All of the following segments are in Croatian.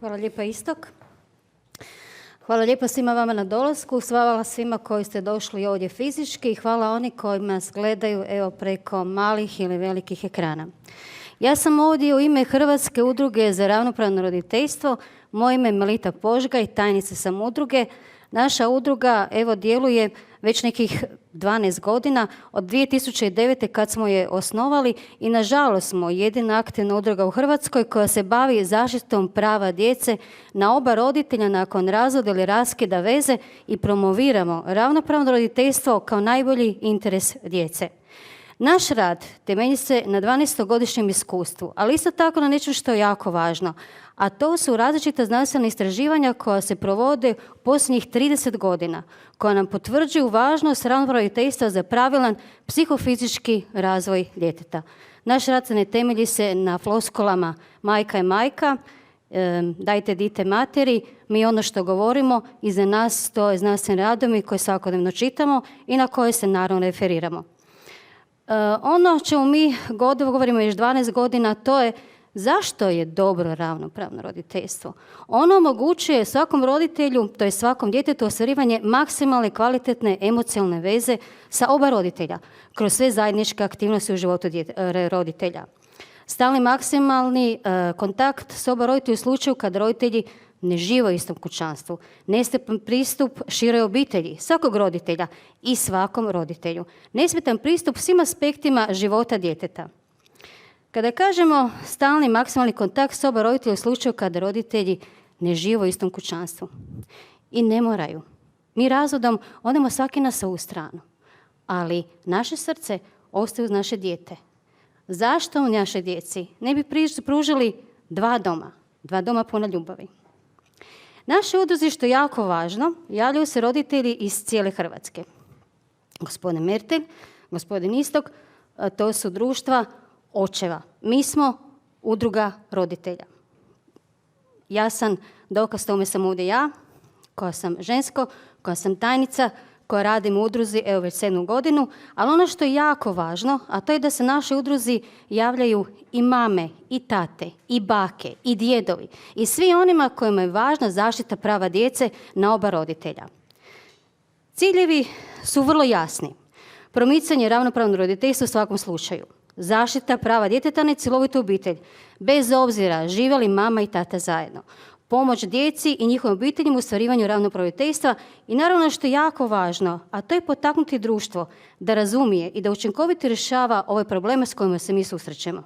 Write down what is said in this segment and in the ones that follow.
Hvala lijepa Istok. Hvala lijepa svima vama na dolasku, hvala svima koji ste došli ovdje fizički i hvala oni koji nas gledaju evo preko malih ili velikih ekrana. Ja sam ovdje u ime Hrvatske udruge za ravnopravno roditeljstvo. Moje ime je Melita Požgaj, tajnica sam udruge. Naša udruga evo djeluje već nekih 12 godina, od 2009. kad smo je osnovali i nažalost smo jedina aktivna udruga u Hrvatskoj koja se bavi zaštitom prava djece na oba roditelja nakon razvoda ili raskida veze i promoviramo ravnopravno roditeljstvo kao najbolji interes djece. Naš rad temelji se na 12-godišnjem iskustvu, ali isto tako na nečem što je jako važno, a to su različita znanstvena istraživanja koja se provode u posljednjih 30 godina, koja nam potvrđuju važnost ravnopravnog roditeljstva za pravilan psihofizički razvoj djeteta. Naš rad se ne temelji se na floskulama majka je majka, dajte dite materi, mi ono što govorimo iza nas stoje znanstveni radovi koje svakodnevno čitamo i na koje se naravno referiramo. Ono čemu mi govorimo još 12 godina, to je zašto je dobro ravnopravno roditeljstvo. Ono omogućuje svakom roditelju, to je svakom djetetu, ostvarivanje maksimalne kvalitetne emocionalne veze sa oba roditelja kroz sve zajedničke aktivnosti u životu roditelja. Stalni maksimalni kontakt s oba roditelja u slučaju kad roditelji ne žive u istom kućanstvu. Nesmetan pristup široj obitelji, svakog roditelja i svakom roditelju. Nesmetan pristup svim aspektima života djeteta. Kada kažemo stalni maksimalni kontakt s oba roditelja u slučaju kada roditelji ne žive u istom kućanstvu. I ne moraju. Mi razvodom odemo svaki na svoju stranu. Ali naše srce ostaje uz naše dijete. Zašto u naše djeci ne bi pružili dva doma puna ljubavi? Naše udruzi, što je jako važno, javljaju se roditelji iz cijele Hrvatske. Gospodin Mertelj, gospodin Istok, to su društva očeva. Mi smo udruga roditelja. Ja sam, dokaz tome sam ovdje ja, koja sam žensko, koja sam tajnica, koja radim u udruzi evo već 7 godinu, ali ono što je jako važno, a to je da se naše udruzi javljaju i mame, i tate, i bake, i djedovi, i svi onima kojima je važna zaštita prava djece na oba roditelja. Ciljevi su vrlo jasni. Promicanje ravnopravnog roditeljstva u svakom slučaju. Zaštita prava djeteta na cjelovitu obitelj, bez obzira žive li mama i tata zajedno. Pomoć djeci i njihovim obiteljima u ostvarivanju ravnopravnog roditeljstva i naravno što je jako važno, a to je potaknuti društvo da razumije i da učinkovito rješava ove probleme s kojima se mi susrećemo.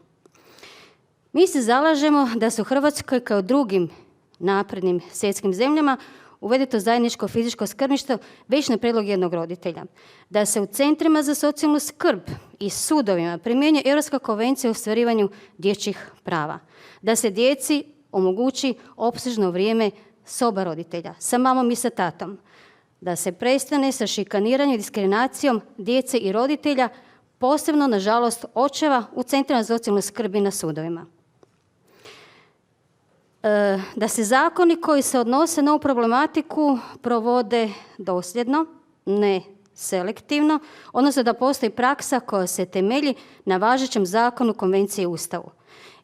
Mi se zalažemo da se u Hrvatskoj kao drugim naprednim svjetskim zemljama uvede to zajedničko fizičko skrbništvo već na prijedlog jednog roditelja. Da se u centrima za socijalnu skrb i sudovima primjenjuje Europska konvencija o ostvarivanju dječjih prava. Da se djeci omogući opsežno vrijeme s oba roditelja, sa mamom i sa tatom. Da se prestane sa šikaniranjem i diskriminacijom djece i roditelja, posebno, nažalost, očeva u centrima za socijalnu skrb i na sudovima. Da se zakoni koji se odnose na ovu problematiku provode dosljedno, ne selektivno, odnosno da postoji praksa koja se temelji na važećem zakonu, konvenciji i Ustavu.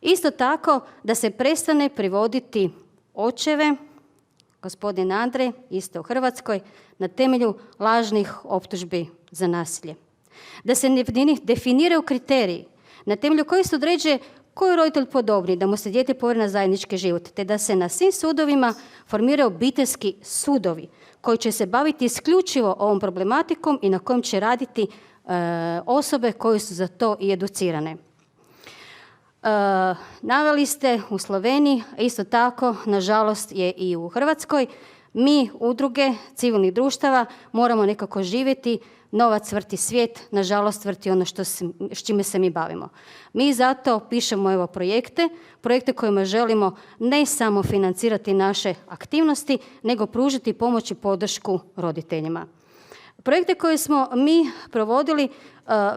Isto tako da se prestane privoditi očeve, gospodin Andrej, isto u Hrvatskoj, na temelju lažnih optužbi za nasilje. Da se definiraju kriteriji na temelju kojih se određuje koji je roditelj podobniji, da mu se dijete povjeri na zajednički život, te da se na svim sudovima formiraju obiteljski sudovi koji će se baviti isključivo ovom problematikom i na kojem će raditi osobe koje su za to i educirane. Naveli ste u Sloveniji, a isto tako, nažalost, je i u Hrvatskoj. Mi, udruge civilnih društava, moramo nekako živjeti. Novac vrti svijet, nažalost vrti ono s čime se mi bavimo. Mi zato pišemo evo projekte kojima želimo ne samo financirati naše aktivnosti, nego pružiti pomoć i podršku roditeljima. Projekte koje smo mi provodili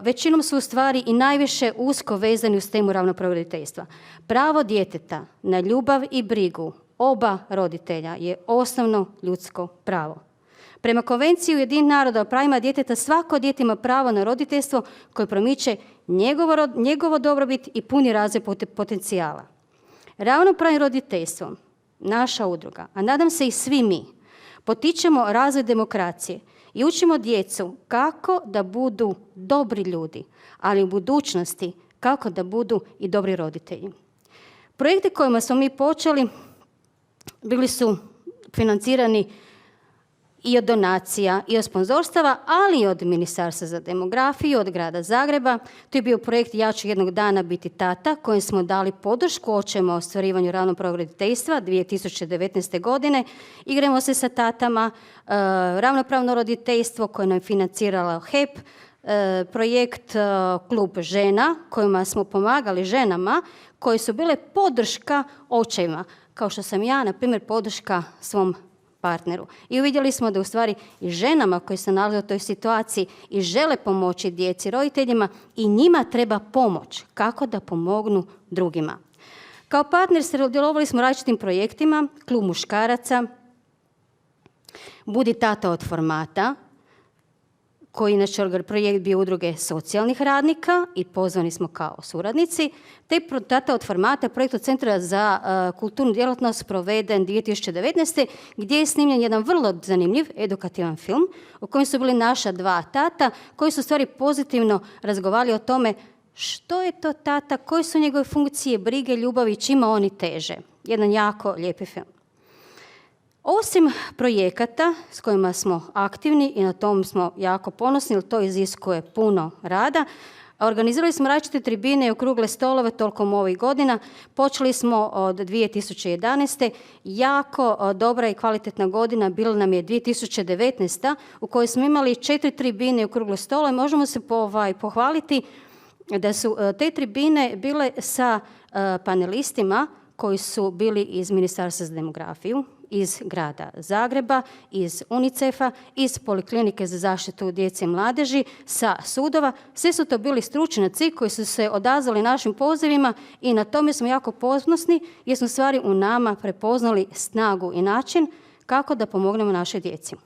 većinom su u stvari i najviše usko vezani uz temu ravnopravnog roditeljstva. Pravo djeteta na ljubav i brigu oba roditelja je osnovno ljudsko pravo. Prema Konvenciji Ujedinjenih naroda o pravima djeteta svako dijete ima pravo na roditeljstvo koje promiče njegovo dobrobit i puni razvoj potencijala. Ravnopravnim roditeljstvom naša udruga, a nadam se i svi mi, potičemo razvoj demokracije i učimo djecu kako da budu dobri ljudi, ali u budućnosti kako da budu i dobri roditelji. Projekti kojima smo mi počeli bili su financirani i od donacija i od sponzorstava, ali i od Ministarstva za demografiju, od Grada Zagreba. To je bio projekt Ja ću jednog dana biti tata, kojem smo dali podršku očevima o ostvarivanju ravnopravnog roditeljstva 2019. godine. Igramo se sa tatama, ravnopravno roditeljstvo koje nam je financirala HEP, projekt Klub žena kojima smo pomagali ženama koje su bile podrška očevima, kao što sam ja, na primjer, podrška svom partneru. I uvidjeli smo da u stvari i ženama koje se nalaze u toj situaciji i žele pomoći djeci, roditeljima, i njima treba pomoć. Kako da pomognu drugima. Kao partner sudjelovali smo u različitim projektima, Klub muškaraca, Budi tata od formata, koji inače projekt bio udruge socijalnih radnika i pozvani smo kao suradnici, te tata od formata, projekt od Centra za kulturnu djelatnost proveden 2019. gdje je snimljen jedan vrlo zanimljiv edukativan film u kojem su bili naša dva tata koji su u stvari pozitivno razgovarali o tome što je to tata, koje su njegove funkcije, brige, ljubavi, čima oni teže. Jedan jako lijepi film. Osim projekata s kojima smo aktivni i na tom smo jako ponosni, jer to iziskuje puno rada, organizirali smo različite tribine i okrugle stolove tokom ovih godina. Počeli smo od 2011. Jako dobra i kvalitetna godina bila nam je 2019. u kojoj smo imali 4 tribine i okrugle stolove. Možemo se pohvaliti da su te tribine bile sa panelistima koji su bili iz Ministarstva za demografiju, iz Grada Zagreba, iz UNICEF-a, iz Poliklinike za zaštitu djece i mladeži, sa sudova. Sve su to bili stručnjaci koji su se odazvali našim pozivima i na tome smo jako ponosni jer smo stvari u nama prepoznali snagu i način kako da pomognemo našoj djeci.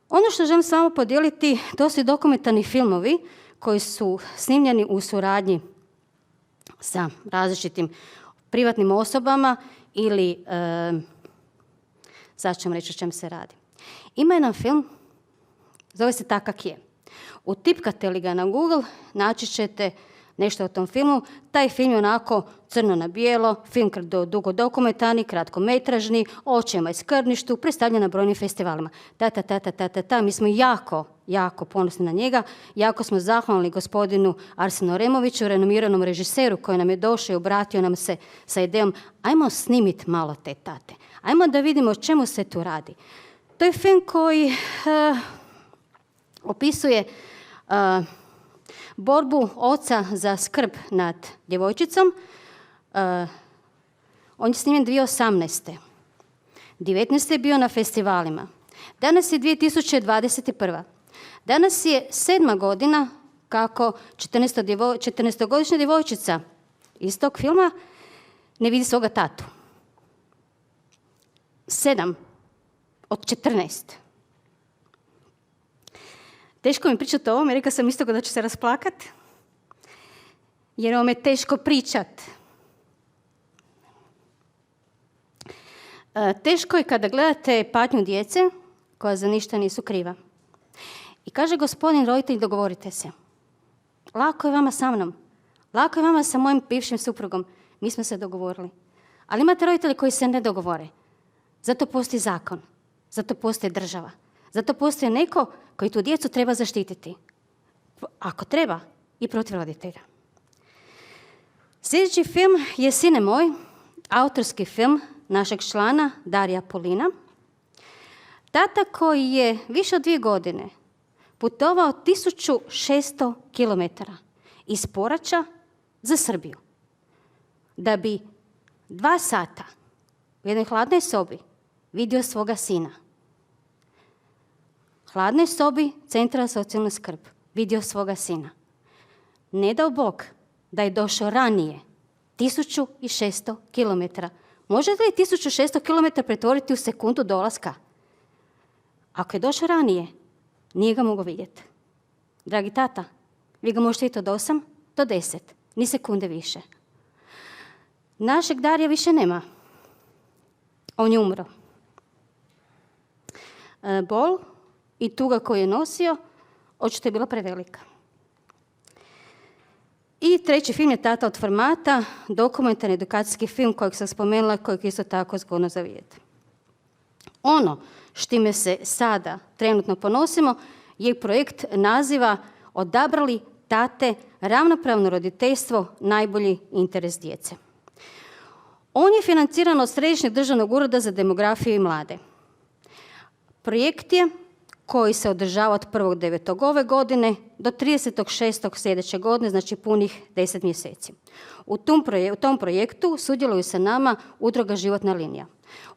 Ono što želim s vama podijeliti, to su dokumentarni filmovi koji su snimljeni u suradnji sa različitim privatnim osobama ili sad ću vam reći o čem se radi. Ima jedan film, zove se Tak kak je. Utipkate li ga na Google, naći ćete nešto o tom filmu. Taj film je onako crno na bijelo, film dugo dokumentarni, kratkometražni, o očevima i skrbništvu, predstavljen na brojnim festivalima. Mi smo jako ponosni na njega. Jako smo zahvalni gospodinu Arsenu Removiću, renomiranom režiseru koji nam je došao i obratio nam se sa idejom ajmo snimiti malo te tate. Ajmo da vidimo o čemu se tu radi. To je film koji opisuje borbu oca za skrb nad djevojčicom. On je snimljen 2018. 2019. je bio na festivalima. Danas je 2021. Danas je 7. godina kako 14-godišnja djevojčica iz tog filma ne vidi svoga tatu. 7 od 14. Teško mi pričati o ovome, rekla sam isto da ću se rasplakat, jer ovo je teško pričat. Teško je kada gledate patnju djece koja za ništa nisu kriva. I kaže gospodin roditelj, dogovorite se. Lako je vama sa mnom. Lako je vama sa mojim bivšim suprugom. Mi smo se dogovorili. Ali imate roditelji koji se ne dogovore. Zato postoji zakon. Zato postoji država. Zato postoji neko koji tu djecu treba zaštititi. Ako treba, i protiv roditelja. Sljedeći film je Sine moj, autorski film našeg člana Darija Polina. Tata koji je više od 2 godine putovao 1600 km iz Poraća za Srbiju. Da bi 2 sata u jednoj hladnoj sobi vidio svoga sina. Hladnoj sobi Centra za socijalnu skrb vidio svoga sina. Ne dao Bog da je došao ranije 1600 km. Možete li 1600 km pretvoriti u sekundu dolaska? Ako je došao ranije, nije ga mogao vidjeti. Dragi tata, vi ga možete vidjeti od 8 do 10, ni sekunde više. Našeg Darija više nema. On je umro. Bol i tuga koju je nosio očito je bila prevelika. I treći film je Tata od formata, dokumentarni edukacijski film kojeg sam spomenula, kojeg je isto tako zgodno za vidjeti. Ono s čime se sada trenutno ponosimo je projekt naziva Odabrali tate, ravnopravno roditeljstvo, najbolji interes djece. On je financiran od Središnjeg državnog ureda za demografiju i mlade. Projekt je koji se održava od 1.9. ove godine do 30.6. sljedeće godine, znači punih 10 mjeseci. U tom projektu sudjeluju sa nama udruga Životna linija.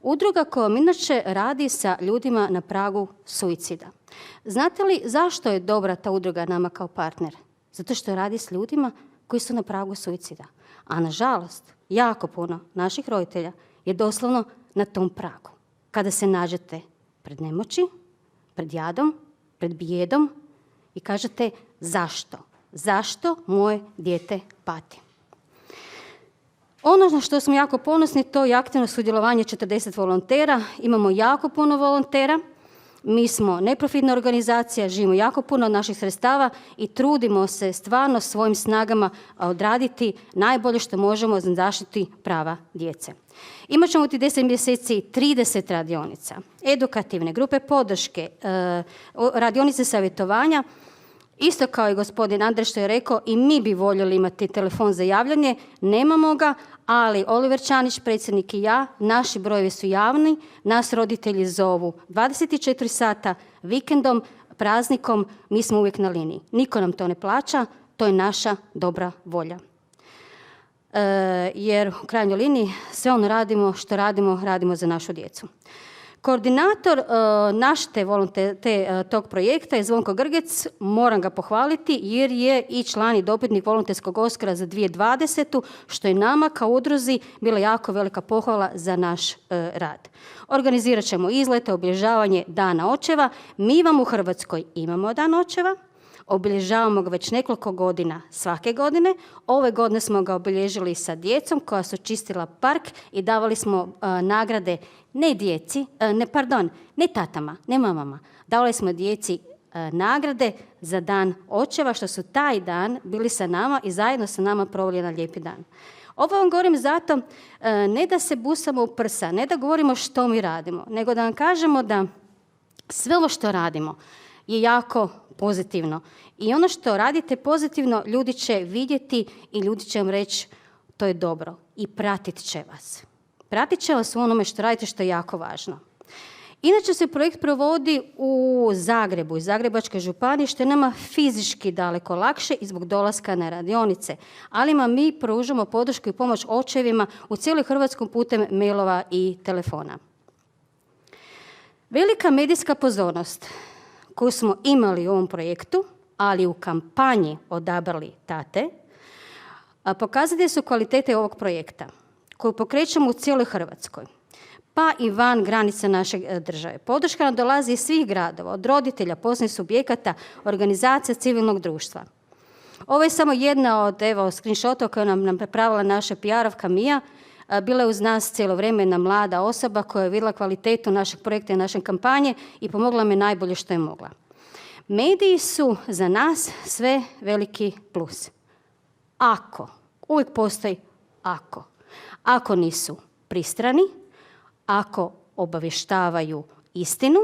Udruga koja inače radi sa ljudima na pragu suicida. Znate li zašto je dobra ta udruga nama kao partner? Zato što radi s ljudima koji su na pragu suicida. A nažalost, jako puno naših roditelja je doslovno na tom pragu. Kada se nađete pred nemoći, pred jadom, pred bijedom i kažete zašto? Zašto moje dijete pati? Ono na što smo jako ponosni, to je aktivno sudjelovanje 40 volontera. Imamo jako puno volontera. Mi smo neprofitna organizacija, živimo jako puno od naših sredstava i trudimo se stvarno svojim snagama odraditi najbolje što možemo za zaštiti prava djece. Imat ćemo ti 10 mjeseci 30 radionica, edukativne grupe podrške, radionice savjetovanja. Isto kao i gospodin Andrej što je rekao, i mi bi voljeli imati telefon za javljanje, nemamo ga, ali Oliver Čanić, predsjednik i ja, naši brojevi su javni, nas roditelji zovu 24 sata, vikendom, praznikom, mi smo uvijek na liniji. Niko nam to ne plaća, to je naša dobra volja. Jer u krajnjoj liniji sve ono radimo za našu djecu. Koordinator tog projekta je Zvonko Grgec, moram ga pohvaliti jer je i član i dobitnik volonterskog Oskara za 2020. što je nama kao udruzi bila jako velika pohvala za naš rad. Organizirat ćemo izlete, obilježavanje Dana očeva. Mi vam u Hrvatskoj imamo Dan očeva. Obilježavamo ga već nekoliko godina svake godine. Ove godine smo ga obilježili sa djecom koja su čistila park i davali smo nagrade ne tatama, ne mamama. Davali smo djeci nagrade za Dan očeva što su taj dan bili sa nama i zajedno sa nama proveli jedan lijepi dan. Ovo vam govorim zato ne da se busamo u prsa, ne da govorimo što mi radimo, nego da vam kažemo da sve ovo što radimo je jako pozitivno. I ono što radite pozitivno, ljudi će vidjeti i ljudi će vam reći to je dobro i pratit će vas. Pratit će vas u onome što radite, što je jako važno. Inače se projekt provodi u Zagrebu i Zagrebačkoj županiji, što je nama fizički daleko lakše i zbog dolaska na radionice. Ali mi pružamo podršku i pomoć očevima u cijeloj Hrvatskoj putem mailova i telefona. Velika medijska pozornost koju smo imali u ovom projektu, ali u kampanji Odabrali tate, pokazatelji su kvalitete ovog projekta koju pokrećemo u cijeloj Hrvatskoj, pa i van granice naše države. Podrška nam dolazi iz svih gradova, od roditelja, poslovnih subjekata, organizacija civilnog društva. Ovo je samo jedna od screenshota koju nam prepravila naša PR-ovka Mija. Bila je uz nas cijelo vrijeme jedna mlada osoba koja je vidjela kvalitetu našeg projekta i naše kampanje i pomogla me najbolje što je mogla. Mediji su za nas sve veliki plus. Uvijek postoji ako nisu pristrani, ako obavještavaju istinu,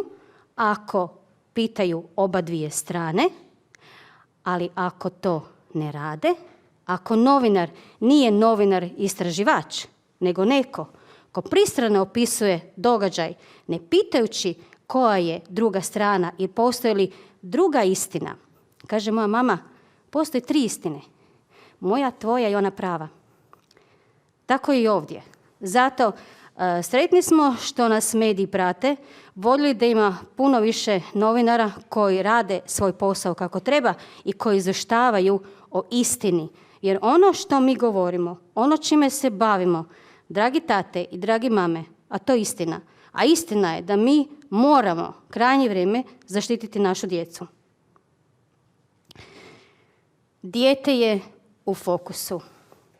ako pitaju oba dvije strane, ali ako to ne rade, ako novinar nije novinar istraživač, nego neko ko pristrano opisuje događaj, ne pitajući koja je druga strana i postoji li druga istina. Kaže moja mama, postoje 3 istine. Moja, tvoja i ona prava. Tako i ovdje. Zato sretni smo što nas mediji prate, voljeli da ima puno više novinara koji rade svoj posao kako treba i koji izvještavaju o istini. Jer ono što mi govorimo, ono čime se bavimo, dragi tate i dragi mame, a to je istina. A istina je da mi moramo krajnje vrijeme zaštititi našu djecu. Dijete je u fokusu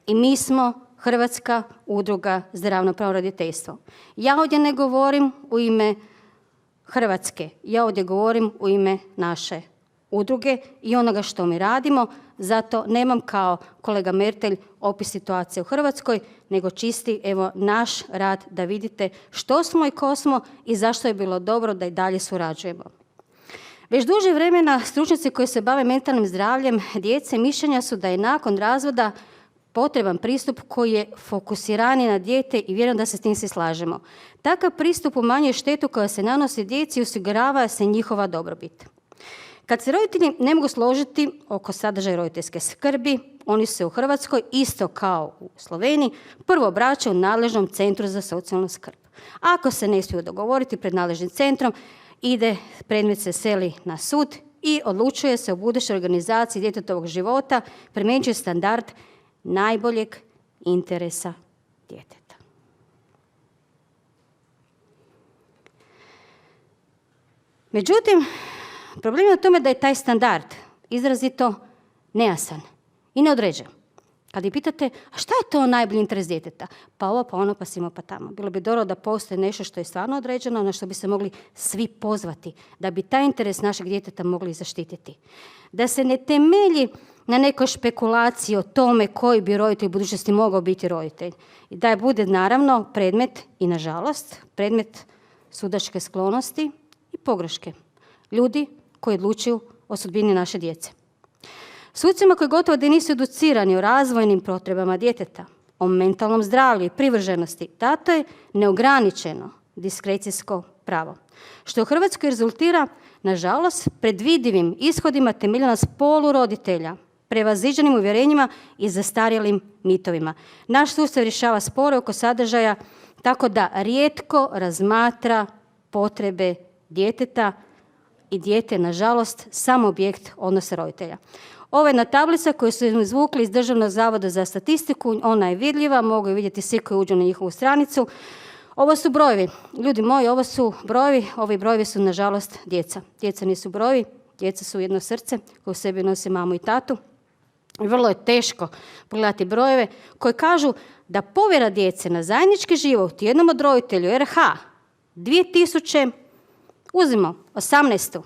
i mi smo Hrvatska udruga za ravnopravno roditeljstvo. Ja ovdje ne govorim u ime Hrvatske, ja ovdje govorim u ime naše udruge i onoga što mi radimo, zato nemam kao kolega Mertelj opis situacije u Hrvatskoj, nego čisti evo naš rad da vidite što smo i ko smo i zašto je bilo dobro da i dalje surađujemo. Već duže vremena stručnjaci koji se bave mentalnim zdravljem djece mišljenja su da je nakon razvoda potreban pristup koji je fokusiraniji na dijete i vjerujem da se s tim svi slažemo. Takav pristup umanjuje štetu koja se nanosi djeci i osigurava se njihova dobrobit. Kad se roditelji ne mogu složiti oko sadržaja roditeljske skrbi, oni se u Hrvatskoj, isto kao u Sloveniji, prvo obraćaju nadležnom centru za socijalnu skrb. Ako se ne smiju dogovoriti pred nadležnim centrom, predmet se seli na sud i odlučuje se o budućoj organizaciji djetetovog života, primjenjuje standard najboljeg interesa djeteta. Međutim, problem je u tome da je taj standard izrazito nejasan i neodređen. Kad ih pitate, a šta je to najbolji interes djeteta? Pa ovo, pa ono, pa simo, pa tamo. Bilo bi dobro da postoji nešto što je stvarno određeno, na što bi se mogli svi pozvati, da bi taj interes našeg djeteta mogli zaštititi. Da se ne temelji na nekoj špekulaciji o tome koji bi roditelj u budućnosti mogao biti roditelj. I da je bude naravno predmet i nažalost predmet sudačke sklonosti i pogreške ljudi koji odlučuju o sudbini naše djece. Sucima koji gotovo da nisu educirani o razvojnim potrebama djeteta, o mentalnom zdravlju i privrženosti, dato je neograničeno diskrecijsko pravo, što u Hrvatskoj rezultira, nažalost, predvidivim ishodima temeljeno na spolu roditelja, prevaziđenim uvjerenjima i zastarjelim mitovima. Naš sustav rješava spore oko sadržaja tako da rijetko razmatra potrebe djeteta i dijete, nažalost, samo objekt odnosa roditelja. Ovo je jedna tablica koju su izvukli iz Državnog zavoda za statistiku, ona je vidljiva, mogu je vidjeti svi koji uđu na njihovu stranicu. Ovo su brojevi, ljudi moji, ovo su brojevi, ovi brojevi su nažalost djeca. Djeca nisu brojevi, djeca su jedno srce koje u sebi nosi mamu i tatu. I vrlo je teško pogledati brojeve koji kažu da povjera djece na zajednički život jednom od roditelju RH 2018.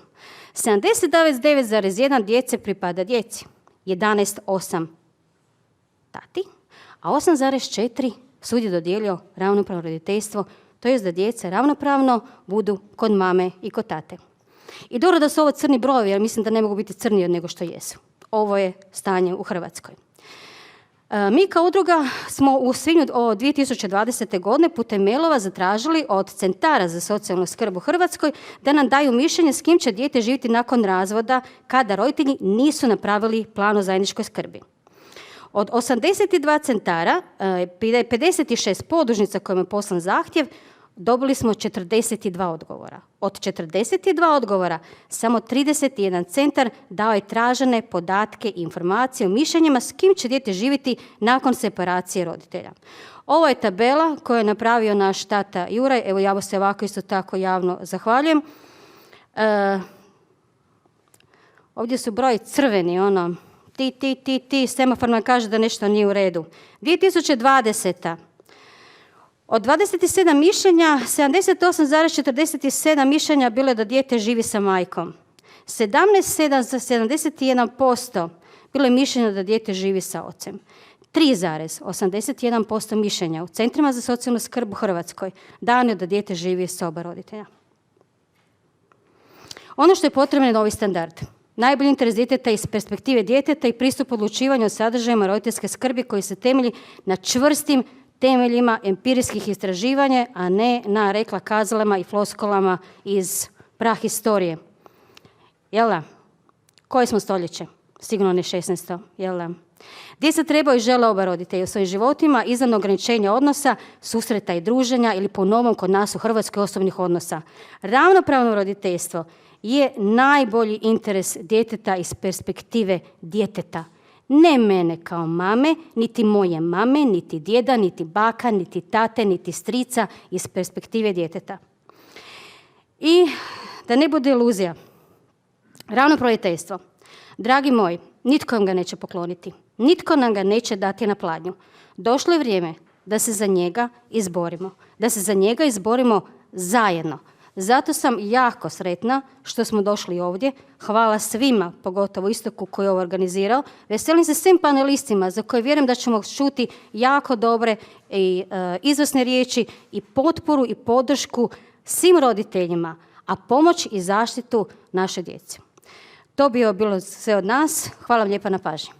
79,1 djece pripada djeci, 11,8 tati, a 8,4 sud je dodijelio ravnopravno roditeljstvo, to jest da djeca ravnopravno budu kod mame i kod tate. I dobro da su ovo crni brojevi, jer mislim da ne mogu biti crniji nego što jesu. Ovo je stanje u Hrvatskoj. Mi kao udruga smo u svibnju 2020. godine putem mailova zatražili od centara za socijalnu skrb u Hrvatskoj da nam daju mišljenje s kim će dijete živjeti nakon razvoda kada roditelji nisu napravili plan o zajedničkoj skrbi. Od 82 centara, 56 podružnica kojima je poslan zahtjev, dobili smo 42 odgovora. Od 42 odgovora samo 31 centar dao je tražene podatke i informacije o mišljenjima s kim će dijete živjeti nakon separacije roditelja. Ovo je tabela koju je napravio naš tata Juraj. Evo ja se ovako isto tako javno zahvaljujem. Ovdje su broj crveni, ono, semafor nam kaže da nešto nije u redu. 2020. Od 27 mišljenja, 78,47 mišljenja bilo je da dijete živi sa majkom. 71% bilo je mišljenja da dijete živi sa ocem. 3,81% mišljenja u centrima za socijalnu skrb u Hrvatskoj dano je da dijete živi sa oba roditelja. Ono što je potrebno je novi standard. Najbolji interes djeteta iz perspektive djeteta i pristup odlučivanju o sadržajima roditeljske skrbi koji se temelji na čvrstim temeljima empirijskih istraživanja, a ne na rekla-kazalama i floskolama iz prahistorije. Jel da? Koje smo stoljeće? Sigurno ne 16. Jel da? Djeca trebaju i žele oba roditelja u svojim životima izvan ograničenja odnosa, susreta i druženja ili po novom kod nas u Hrvatskoj osobnih odnosa. Ravnopravno roditeljstvo je najbolji interes djeteta iz perspektive djeteta. Ne mene kao mame, niti moje mame, niti djeda, niti baka, niti tate, niti strica iz perspektive djeteta. I da ne bude iluzija, ravnopravno roditeljstvo, dragi moji, nitko vam ga neće pokloniti. Nitko nam ga neće dati na pladnju. Došlo je vrijeme da se za njega izborimo. Da se za njega izborimo zajedno. Zato sam jako sretna što smo došli ovdje. Hvala svima, pogotovo Istoku koji je ovo organizirao. Veselim se svim panelistima za koje vjerujem da ćemo čuti jako dobre i izvrsne riječi i potporu i podršku svim roditeljima, a pomoć i zaštitu naše djece. To bi bilo sve od nas. Hvala vam lijepa na pažnji.